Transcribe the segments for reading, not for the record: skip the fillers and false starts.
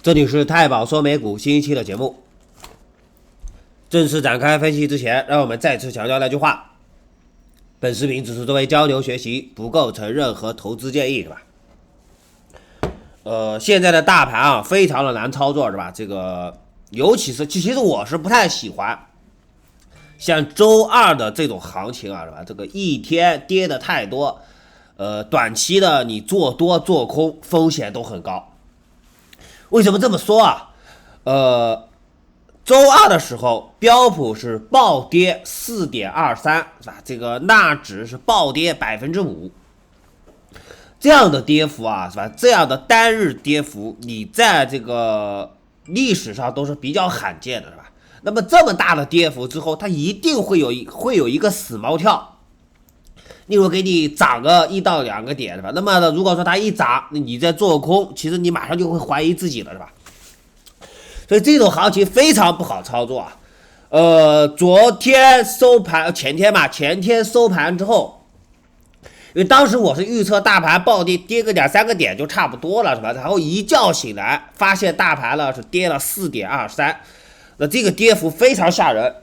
这里是太保说美股新一期的节目。正式展开分析之前，让我们再次强调那句话：本视频只是作为交流学习，不构成任何投资建议，是吧？现在的大盘啊，非常的难操作，是吧？这个尤其是其实我是不太喜欢像周二的这种行情啊，是吧？这个一天跌的太多，短期的你做多做空风险都很高。为什么这么说啊？周二的时候，标普是暴跌 4.23%， 是吧？这个纳指是暴跌 5%， 这样的跌幅啊，是吧？这样的单日跌幅，你在这个历史上都是比较罕见的，是吧？那么这么大的跌幅之后，它一定会有一个死猫跳，例如给你涨个1到2个点，是吧？那么呢，如果说它一涨，你在做空，其实你马上就会怀疑自己了，是吧？所以这种行情非常不好操作啊。昨天收盘，前天收盘之后，因为当时我是预测大盘暴跌个2-3个点就差不多了，是吧？然后一觉醒来，发现大盘呢是跌了 4.23%， 那这个跌幅非常吓人。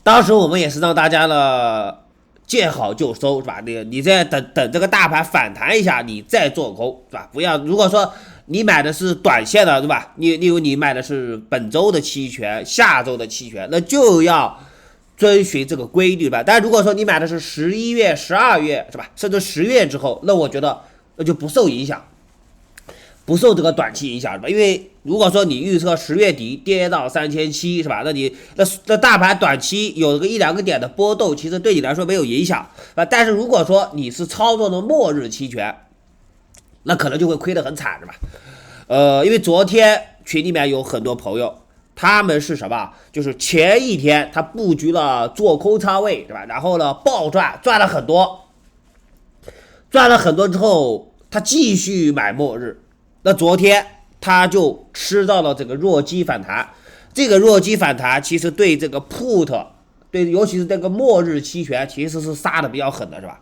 当时我们也是让大家呢见好就收，是吧？你再等这个大盘反弹一下，你再做空，是吧？不要，如果说你买的是短线的，对吧？例如你买的是本周的期权、下周的期权，那就要遵循这个规律吧。但如果说你买的是11月、12月，是吧？甚至10月之后，那我觉得那就不受影响，不受这个短期影响，是吧？因为如果说你预测10月底跌到3700，是吧？那大盘短期有个1-2个点的波动，其实对你来说没有影响，啊。但是如果说你是操作的末日期权，那可能就会亏得很惨，是吧？因为昨天群里面有很多朋友，他们是什么？就是前一天他布局了做空仓位，对吧？然后呢暴赚了很多，之后他继续买末日，那昨天他就吃到了这个弱基反弹。这个弱基反弹其实对这个 put， 对，尤其是这个末日期权其实是杀的比较狠的，是吧？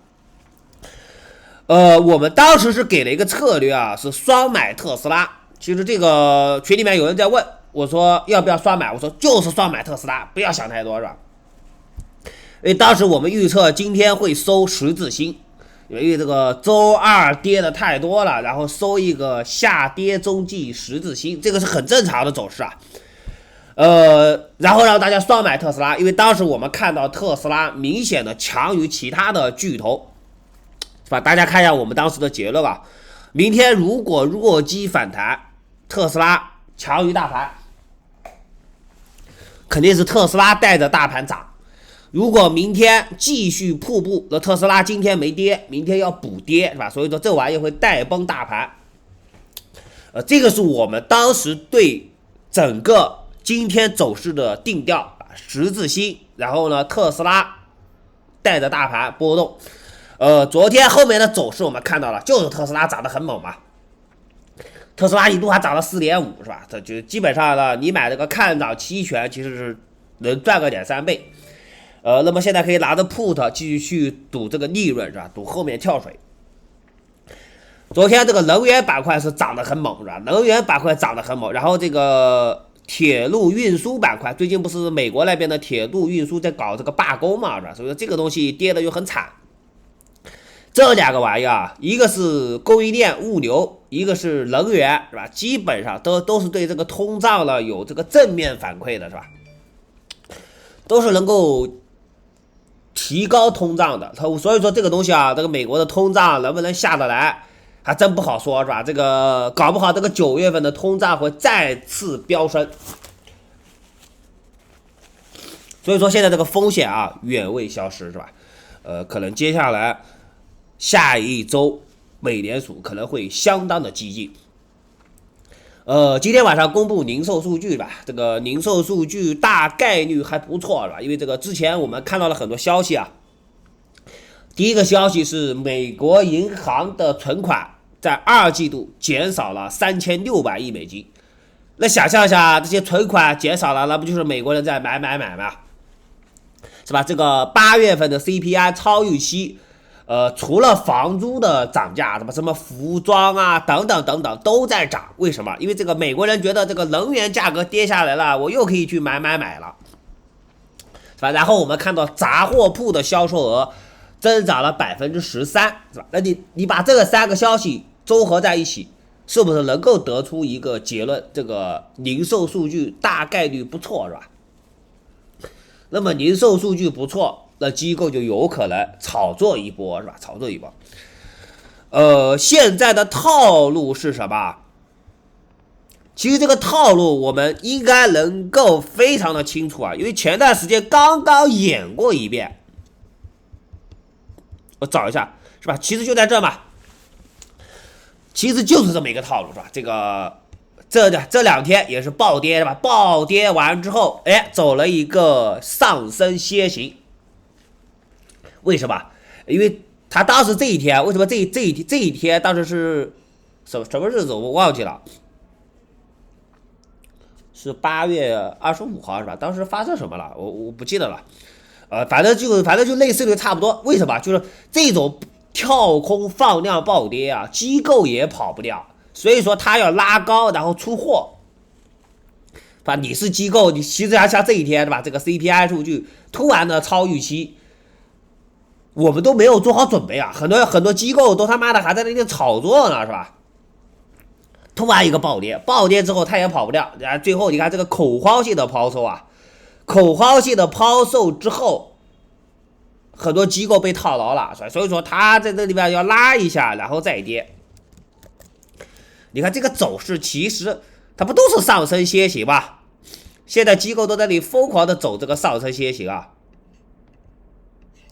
我们当时是给了一个策略啊，是双买特斯拉。其实这个群里面有人在问我说要不要双买，我说就是双买特斯拉，不要想太多，是吧？因为当时我们预测今天会收十字星，因为这个周二跌的太多了，然后收一个下跌中继十字星，这个是很正常的走势啊。然后让大家双买特斯拉，因为当时我们看到特斯拉明显的强于其他的巨头。是吧？大家看一下我们当时的结论吧。明天如果弱基反弹，特斯拉强于大盘，肯定是特斯拉带着大盘涨。如果明天继续瀑布，那特斯拉今天没跌，明天要补跌，是吧？所以说这玩意会带崩大盘。这个是我们当时对整个今天走势的定调，十字星，然后呢，特斯拉带着大盘波动。昨天后面的走势我们看到了，就是特斯拉涨得很猛嘛，特斯拉一度还涨了 4.5， 是吧？这就基本上呢，你买这个看涨期权其实是能赚个2-3倍。那么现在可以拿着 put 继续去赌这个利润，是吧？赌后面跳水。昨天这个能源板块是涨得很猛，是吧？能源板块涨得很猛，然后这个铁路运输板块，最近不是美国那边的铁路运输在搞这个罢工嘛，是吧？所以说这个东西跌的又很惨。这两个玩意啊，一个是供应链物流，一个是能源，是吧？基本上都是对这个通胀呢有这个正面反馈的，是吧？都是能够提高通胀的。所以说这个东西啊，这个美国的通胀能不能下得来，还真不好说，是吧？这个搞不好这个9月份的通胀会再次飙升。所以说现在这个风险啊远未消失，是吧？可能接下来下一周美联储可能会相当的激进。今天晚上公布零售数据吧，这个零售数据大概率还不错，是吧？因为这个之前我们看到了很多消息啊。第一个消息是美国银行的存款在2季度减少了3600亿美金。那想象一下，这些存款减少了，那不就是美国人在买吗？是吧？这个8月份的 CPI 超预期。除了房租的涨价，什么服装啊等等等等都在涨。为什么？因为这个美国人觉得这个能源价格跌下来了，我又可以去买了，是吧？然后我们看到杂货铺的销售额增长了13%，是吧？那你把这个3个消息综合在一起，是不是能够得出一个结论？这个零售数据大概率不错，是吧？那么零售数据不错，那机构就有可能炒作一波，是吧？炒作一波。现在的套路是什么？其实这个套路我们应该能够非常的清楚啊，因为前段时间刚刚演过一遍。我找一下，是吧？其实就在这嘛，其实就是这么一个套路，是吧？这2天也是暴跌，是吧？暴跌完之后，走了一个上升楔形。为什么？因为他当时这一天，为什么这一天当时是什么日子我忘记了，是8月25号是吧？当时发生什么了？我不记得了。反正就类似于差不多。为什么？就是这种跳空放量暴跌啊，机构也跑不掉。所以说他要拉高，然后出货。你是机构，你其实像这一天，对吧？这个 CPI 数据突然的超预期，我们都没有做好准备啊！很多机构都他妈的还在那里炒作呢，是吧？突然一个暴跌，暴跌之后他也跑不掉，然后最后你看这个恐慌性的抛售啊，恐慌性的抛售之后，很多机构被套牢了，所以说他在这里边要拉一下，然后再跌。你看这个走势，其实它不都是上升楔形吗？现在机构都在那里疯狂的走这个上升楔形啊。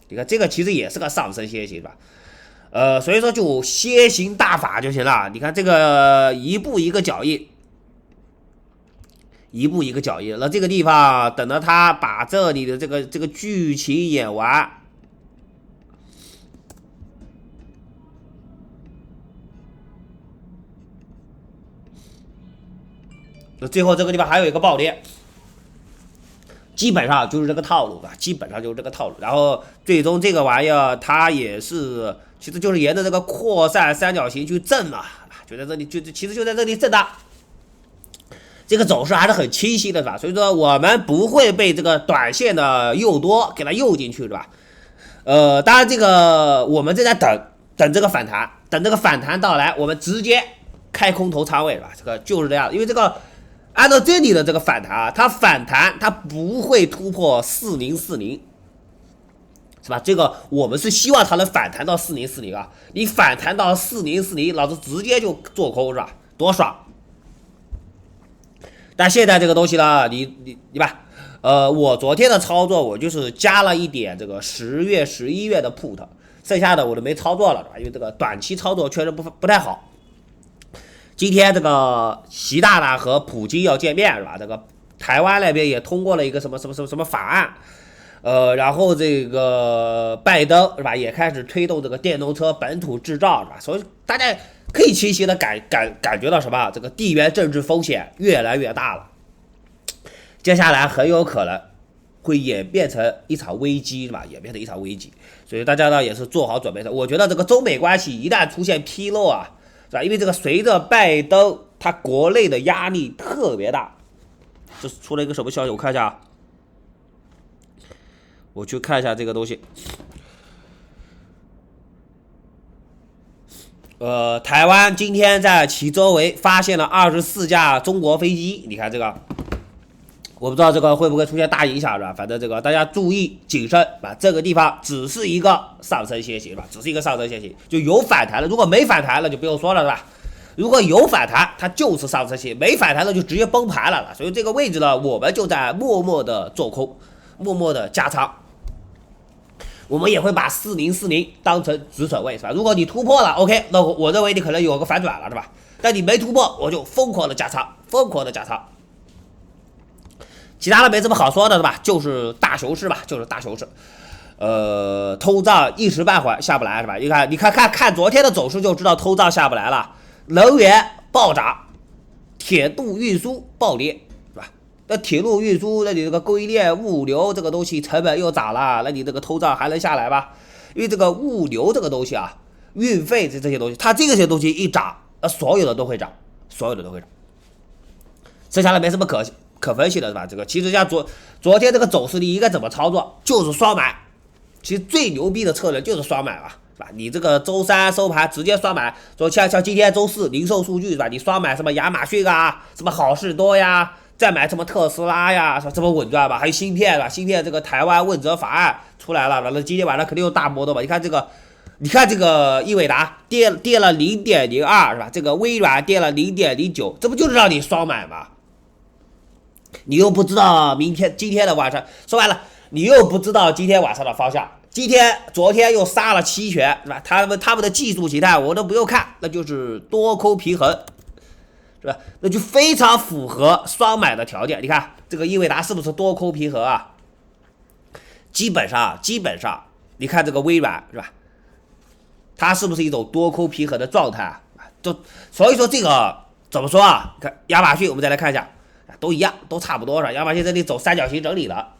你看这个其实也是个上升楔形吧？所以说就楔形大法就行了。你看这个一步一个脚印，一步一个脚印。那这个地方等到他把这里的这个剧情演完。最后这个地方还有一个暴跌，基本上就是这个套路吧，基本上就是这个套路。然后最终这个玩意儿它也是，其实就是沿着这个扩散三角形去震嘛，就在这里，其实就在这里震荡。这个走势还是很清晰的，是吧？所以说我们不会被这个短线的诱多给它诱进去，是吧？当然这个我们正在等这个反弹，等这个反弹到来，我们直接开空头仓位，是吧？这个就是这样，因为这个。按照这里的这个反弹啊，它反弹它不会突破4040，是吧？这个我们是希望它能反弹到4040啊。你反弹到4040，老子直接就做空，是吧？多爽！但现在这个东西呢，你吧，我昨天的操作我就是加了一点这个10月、11月的 put， 剩下的我都没操作了，是吧？因为这个短期操作确实不太好。今天这个习大大和普京要见面，是吧？这个台湾那边也通过了一个什么法案，然后这个拜登是吧，也开始推动这个电动车本土制造，是吧？所以大家可以清晰的感觉到什么？这个地缘政治风险越来越大了，接下来很有可能会演变成一场危机，是吧？演变成一场危机，所以大家呢也是做好准备的。我觉得这个中美关系一旦出现纰漏啊。是吧？因为这个随着拜登他国内的压力特别大，这是出了一个什么消息？我看一下，我去看一下这个东西。台湾今天在其周围发现了24架中国飞机，你看这个，我不知道这个会不会出现大影响，是吧？反正这个大家注意谨慎吧。这个地方只是一个上升楔形，吧？只是一个上升楔形，就有反弹了。如果没反弹了，就不用说了，是吧？如果有反弹，它就是上升楔；没反弹了，就直接崩盘了。所以这个位置呢，我们就在默默的做空，默默的加仓。我们也会把4040当成止损位，是吧？如果你突破了 ，OK， 那我认为你可能有个反转了，是吧？但你没突破，我就疯狂的加仓，疯狂的加仓。其他的没什么好说的，是吧？就是大熊市吧，就是大熊市。通胀一时半会下不来，是吧？你看昨天的走势就知道通胀下不来了，能源暴涨，铁路运输暴跌，是吧？那铁路运输，那你这个供应链物流这个东西成本又涨了，那你这个通胀还能下来吧？因为这个物流这个东西啊，运费这些东西，它这些东西一涨，所有的都会涨，所有的都会涨。剩下的没什么可分析的是吧？这个其实像昨天这个走势，你应该怎么操作？就是双买。其实最牛逼的策略就是双买嘛，是吧？你这个周三收盘直接双买，说像今天周四零售数据是吧？你双买什么亚马逊啊，什么好事多呀，再买什么特斯拉呀，什么稳赚吧？还有芯片是吧？芯片这个台湾问责法案出来了，那今天晚上肯定有大波动吧？你看这个英伟达跌了0.02是吧？这个微软跌了0.09，这不就是让你双买吗？你又不知道今天的晚上，说白了。你又不知道今天晚上的方向，昨天又杀了期权是吧？他们的技术形态我都不用看，那就是多空平衡，是吧？那就非常符合双买的条件。你看这个英伟达是不是多空平衡啊？基本上，你看这个微软是吧？它是不是一种多空平衡的状态啊？所以说这个怎么说啊？看亚马逊，我们再来看一下，都一样，都差不多是吧？亚马逊这里走三角形整理了。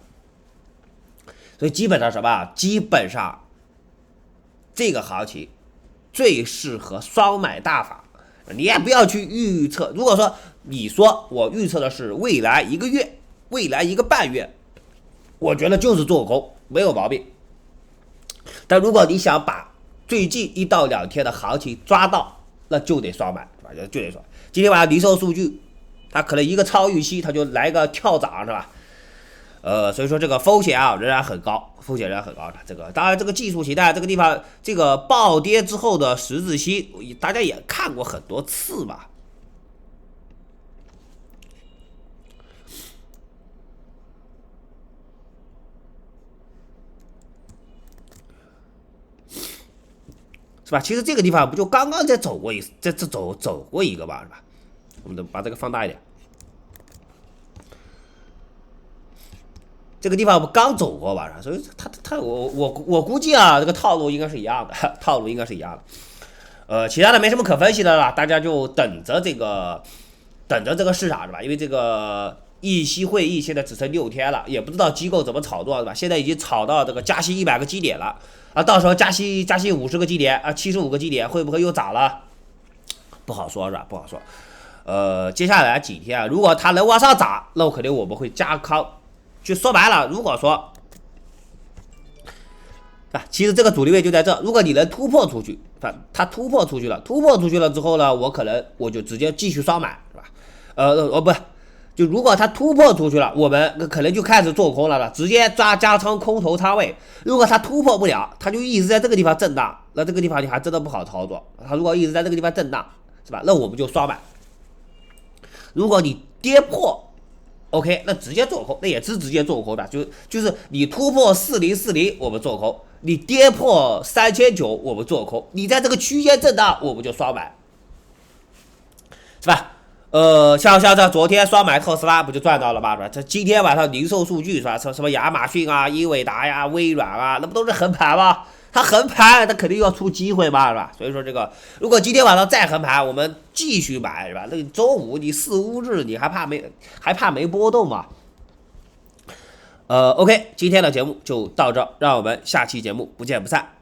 所以基本上什么？基本上这个行情最适合双买大法，你也不要去预测。如果说你说我预测的是未来1个月、未来1个半月，我觉得就是做空，没有毛病。但如果你想把最近1到2天的行情抓到，那就得双买，是吧？就得双。今天晚上零售数据，它可能一个超预期，它就来个跳涨，是吧？所以说这个风险啊仍然很高，的。这个当然这个技术形态这个地方，这个暴跌之后的十字星，大家也看过很多次吧。是吧？其实这个地方不就刚刚走过一个吧，是吧？我们把这个放大一点。这个地方我们刚走过吧，所以我估计啊，这个套路应该是一样的，其他的没什么可分析的了，大家就等着这个市场是吧？因为这个议息会议现在只剩6天了，也不知道机构怎么炒作是吧？现在已经炒到这个加息100个基点了啊，到时候加息50个基点啊，75个基点会不会又涨了？不好说是吧？不好说。接下来几天啊，如果它能往上涨，那肯定我们会加仓。就说白了，如果说其实这个阻力位就在这，如果你能突破出去，它突破出去了之后呢，我就直接继续双买，是吧？不，就如果它突破出去了，我们可能就开始做空了，直接加仓空头仓位。如果它突破不了，它就一直在这个地方震荡，那这个地方你还真的不好操作。它如果一直在这个地方震荡，是吧？那我们就双买。如果你跌破，OK， 那直接做空，那也是直接做空的，就是你突破4040，我们做空；你跌破3900，我们做空；你在这个区间震荡，我们就双买，是吧？像这昨天双买特斯拉不就赚到了吗？是吧？这今天晚上零售数据是吧？什么亚马逊啊、英伟达呀、微软啊，那不都是横盘吗？它横盘，它肯定要出机会嘛，是吧？所以说这个，如果今天晚上再横盘，我们继续买，是吧？那周五你4、5日你还怕没波动吗？OK， 今天的节目就到这，让我们下期节目不见不散。